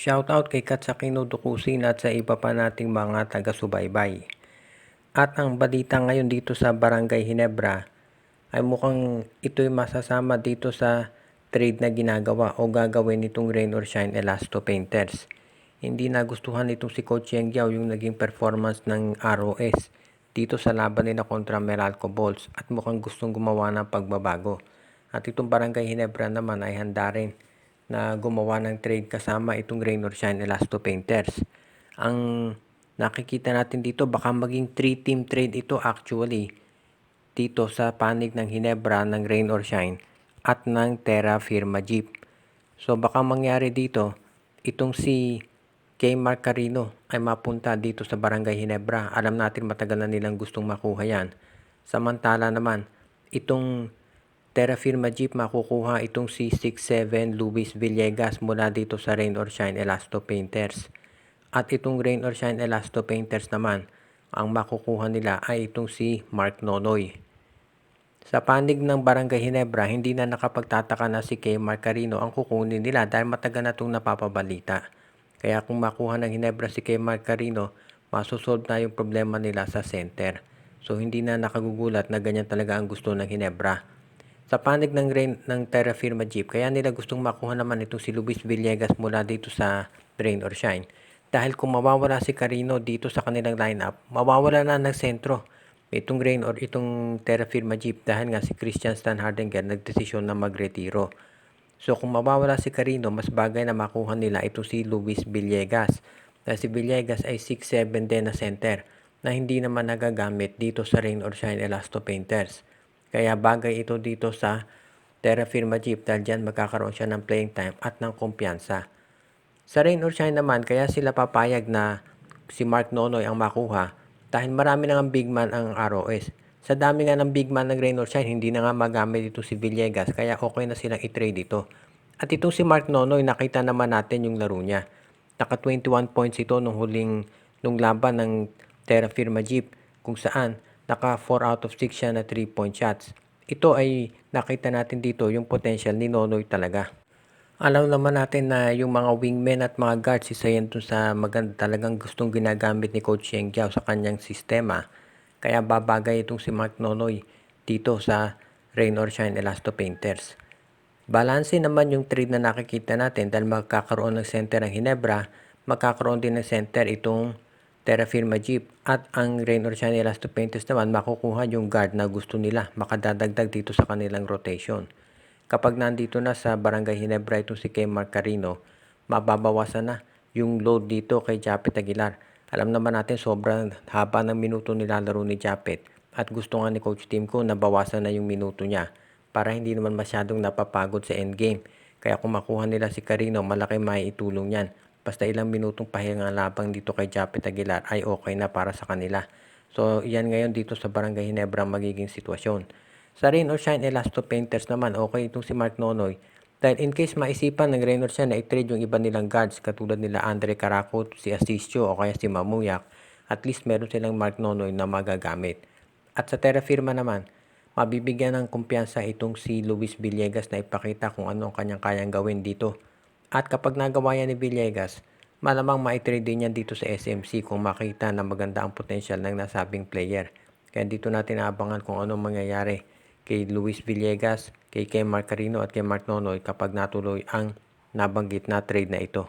Shoutout kay Katsakino Dukusin at sa iba pa nating mga taga-subaybay. At ang balita ngayon dito sa Barangay Ginebra ay mukhang ito'y masasama dito sa trade na ginagawa o gagawin nitong Rain or Shine Elasto Painters. Hindi nagustuhan nitong si Coach Yeng Giao yung naging performance ng ROS dito sa laban nila kontra Meralco Bulls at mukhang gustong gumawa ng pagbabago. At itong Barangay Ginebra naman ay handa rin na gumawa ng trade kasama itong Rain or Shine Elasto Painters. Ang nakikita natin dito baka maging 3-team trade ito actually dito sa panig ng Ginebra, ng Rain or Shine at ng Terra Firma Jeep. So baka mangyari dito itong si kay Mark Carino ay mapunta dito sa Barangay Ginebra. Alam natin matagal na nilang gustong makuha yan. Samantala naman itong Terra Firma Jeep makukuha itong si 6'7 Luis Villegas mula dito sa Rain or Shine Elasto Painters. At itong Rain or Shine Elasto Painters naman, ang makukuha nila ay itong si Mark Nonoy. Sa panig ng Barangay Ginebra, hindi na nakapagtataka na si kay Mark Carino ang kukunin nila dahil matagal na itong napapabalita. Kaya kung makuha ng Ginebra si kay Mark Carino, masosolve na yung problema nila sa center. So hindi na nakagugulat na ganyan talaga ang gusto ng Ginebra. Sa panig ng Terra Firma Jeep, kaya nila gustong makuha naman itong si Luis Villegas mula dito sa Rain or Shine. Dahil kung mawawala si Carino dito sa kanilang lineup, mawawala na ng sentro itong Rain or itong Terra Firma Jeep dahil nga si Christian Stan Hardinger nagdesisyon na magretiro. So kung mawawala si Carino, mas bagay na makuha nila ito si Luis Villegas. Dahil si Villegas ay 6'7 din na center na hindi naman nagagamit dito sa Rain or Shine Elasto Painters. Kaya bagay ito dito sa Terra Firma Jeep dahil dyan magkakaroon siya ng playing time at ng kumpiyansa. Sa Rain or Shine naman, kaya sila papayag na si Mark Nonoy ang makuha dahil marami na ng big man ang ROS. Sa dami nga ng big man ng Rain or Shine, hindi na nga magamit ito si Villegas kaya okay na silang i-trade ito. At itong si Mark Nonoy, nakita naman natin yung laro niya. Naka 21 points ito nung laban ng Terra Firma Jeep kung saan naka 4 out of 6 siya na 3-point shots. Ito ay nakita natin dito yung potential ni Nonoy talaga. Alam naman natin na yung mga wingmen at mga guards, isa yan dun sa maganda talagang gustong ginagamit ni Coach Yeng Giao sa kanyang sistema. Kaya babagay itong si Mark Nonoy dito sa Rain or Shine Elasto Painters. Balanse naman yung trade na nakikita natin dahil magkakaroon ng center ng Ginebra, magkakaroon din ng center itong Terra Firma Jeep at ang Rain or Shine Elasto Painters naman makukuha yung guard na gusto nila makadadagdag dito sa kanilang rotation. Kapag nandito na sa Barangay Ginebra itong si kay Mark Carino, mababawasan na yung load dito kay Japet Aguilar. Alam naman natin sobrang haba ng minuto nilalaro ni Japet at gusto nga ni Coach Timko na bawasan na yung minuto niya para hindi naman masyadong napapagod sa endgame. Kaya kung makuha nila si Carino, malaki maiitulong yan. Basta ilang minutong pahinga labang dito kay Japet Aguilar ay okay na para sa kanila. So yan ngayon dito sa Barangay Ginebra magiging sitwasyon. Sa Rain or Shine Elasto Painters naman, okay itong si Mark Nonoy. Dahil in case maisipan ng Rain or Shine na i-trade yung iba nilang guards katulad nila Andre Caraco, si Asisio o kaya si Mamuyak, at least meron silang Mark Nonoy na magagamit. At sa Terra Firma naman, mabibigyan ng kumpiyansa itong si Luis Villegas na ipakita kung ano ang kanyang kayang gawin dito. At kapag nagawa yan ni Villegas, malamang ma-trade din yan dito sa SMC kung makita na maganda ang potensyal ng nasabing player. Kaya dito natin aabangan kung anong mangyayari kay Luis Villegas, kay Mark Carino at kay Mark Nonoy kapag natuloy ang nabanggit na trade na ito.